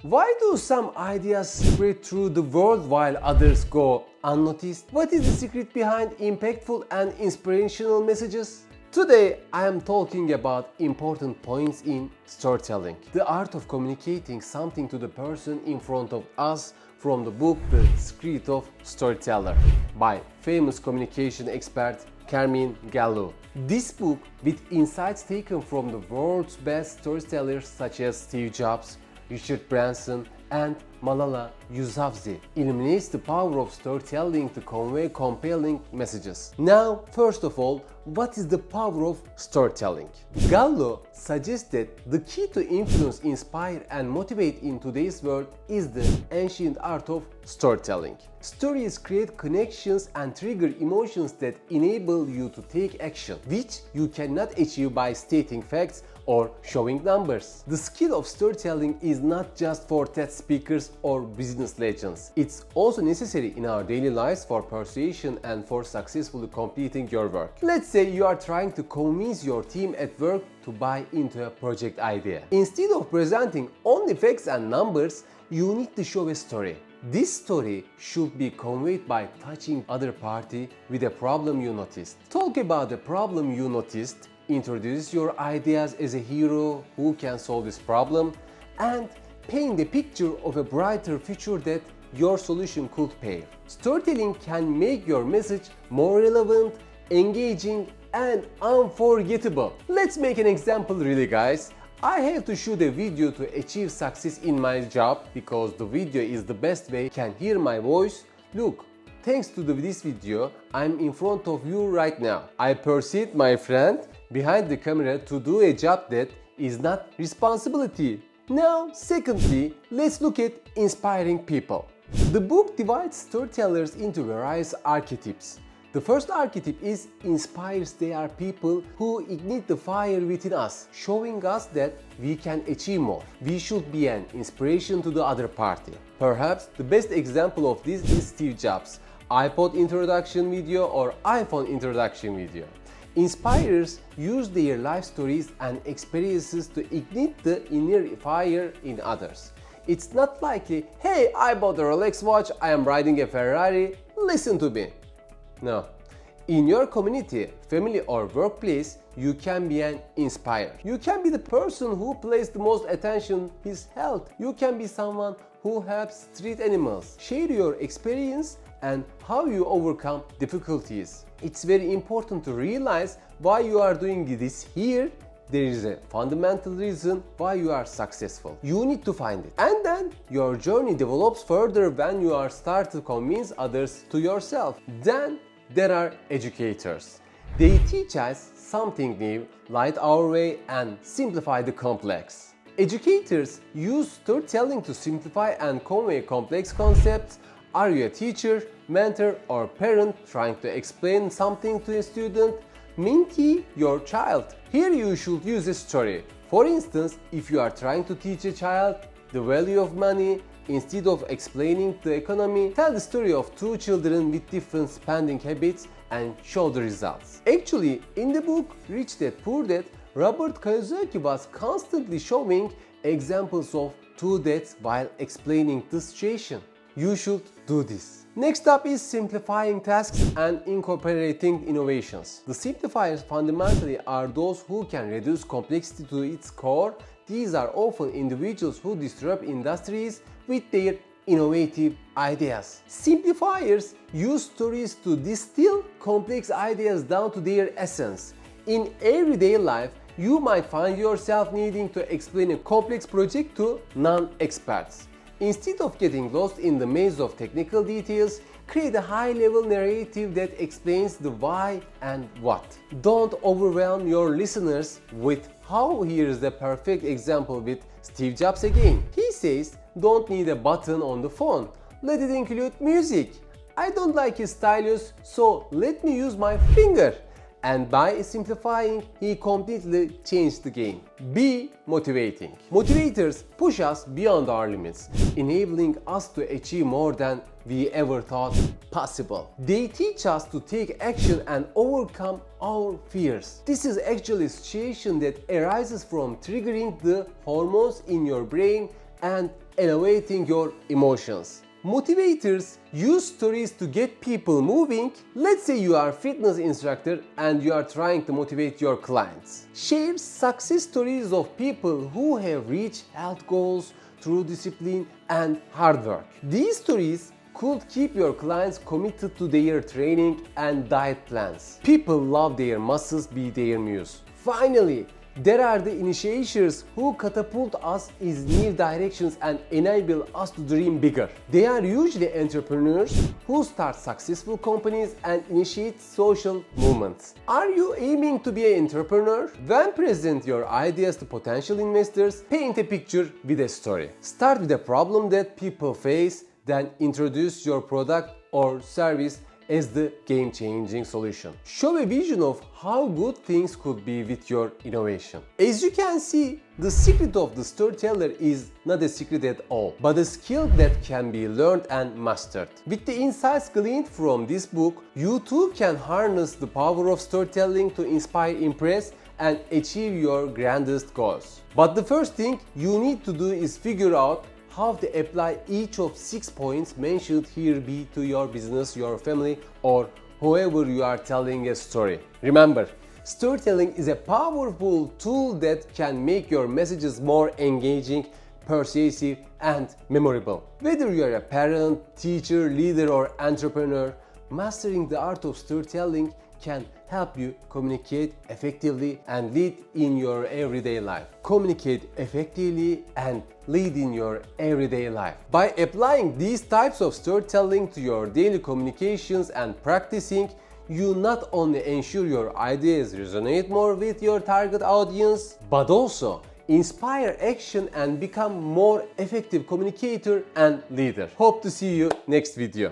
Why do some ideas spread through the world while others go unnoticed? What is the secret behind impactful and inspirational messages? Today, I am talking about important points in storytelling. The art of communicating something to the person in front of us from the book The Secret of Storyteller by famous communication expert Carmine Gallo. This book, with insights taken from the world's best storytellers such as Steve Jobs, Richard Branson, and Malala Yousafzai, illuminates the power of storytelling to convey compelling messages. Now, first of all, what is the power of storytelling? Gallo suggests that the key to influence, inspire, and motivate in today's world is the ancient art of storytelling. Stories create connections and trigger emotions that enable you to take action, which you cannot achieve by stating facts or showing numbers. The skill of storytelling is not just for TED speakers or business legends. It's also necessary in our daily lives for persuasion and for successfully completing your work. Let's say you are trying to convince your team at work to buy into a project idea. Instead of presenting only facts and numbers, you need to show a story. This story should be conveyed by touching other party with a problem you noticed. Talk about the problem you noticed, introduce your ideas as a hero who can solve this problem, and paint the picture of a brighter future that your solution could pair. Storytelling can make your message more relevant, engaging, and unforgettable. Let's make an example really, guys. I have to shoot a video to achieve success in my job because the video is the best way you can hear my voice. Look, thanks to this video, I'm in front of you right now. I persuade my friend behind the camera to do a job that is not responsibility. Now, secondly, let's look at inspiring people. The book divides storytellers into various archetypes. The first archetype is inspires. They are people who ignite the fire within us, showing us that we can achieve more. We should be an inspiration to the other party. Perhaps the best example of this is Steve Jobs' iPod introduction video or iPhone introduction video. Inspirers use their life stories and experiences to ignite the inner fire in others. It's not like, hey, I bought a Rolex watch, I am riding a Ferrari, listen to me. No. In your community, family, or workplace, you can be an inspirer. You can be the person who pays the most attention to his health. You can be someone who helps street animals. Share your experience and how you overcome difficulties. It's very important to realize why you are doing this here. There is a fundamental reason why you are successful. You need to find it. And then your journey develops further when you are start to convince others to yourself. Then there are educators. They teach us something new, light our way, and simplify the complex. Educators use storytelling to simplify and convey complex concepts. Are you a teacher, mentor, or parent trying to explain something to a student? Mentee your child. Here you should use a story. For instance, if you are trying to teach a child the value of money, instead of explaining the economy, tell the story of two children with different spending habits and show the results. Actually, in the book Rich Dad Poor Dad, Robert Kiyosaki was constantly showing examples of two dads while explaining the situation. You should do this. Next up is simplifying tasks and incorporating innovations. The simplifiers fundamentally are those who can reduce complexity to its core. These are often individuals who disrupt industries with their innovative ideas. Simplifiers use stories to distill complex ideas down to their essence. In everyday life, you might find yourself needing to explain a complex project to non-experts. Instead of getting lost in the maze of technical details, create a high-level narrative that explains the why and what. Don't overwhelm your listeners with how. Here's the perfect example with Steve Jobs again. He says, don't need a button on the phone. Let it include music. I don't like his stylus, so let me use my finger. And by simplifying, he completely changed the game. Be motivating. Motivators push us beyond our limits, enabling us to achieve more than we ever thought possible. They teach us to take action and overcome our fears. This is actually a situation that arises from triggering the hormones in your brain and elevating your emotions. Motivators use stories to get people moving. Let's say you are a fitness instructor and you are trying to motivate your clients. Share success stories of people who have reached health goals through discipline and hard work. These stories could keep your clients committed to their training and diet plans. People love their muscles be their muse. Finally, there are the initiators who catapult us in new directions and enable us to dream bigger. They are usually entrepreneurs who start successful companies and initiate social movements. Are you aiming to be an entrepreneur? When present your ideas to potential investors, paint a picture with a story. Start with a problem that people face, then introduce your product or service as the game-changing solution. Show a vision of how good things could be with your innovation. As you can see, the secret of the storyteller is not a secret at all, but a skill that can be learned and mastered. With the insights gleaned from this book, you too can harness the power of storytelling to inspire, impress, and achieve your grandest goals. But the first thing you need to do is figure out how to apply each of 6 points mentioned here be to your business, your family, or whoever you are telling a story. Remember, storytelling is a powerful tool that can make your messages more engaging, persuasive, and memorable. Whether you are a parent, teacher, leader, or entrepreneur, mastering the art of storytelling can help you communicate effectively and lead in your everyday life. Communicate effectively and lead in your everyday life. By applying these types of storytelling to your daily communications and practicing, you not only ensure your ideas resonate more with your target audience, but also inspire action and become more effective communicator and leader. Hope to see you next video.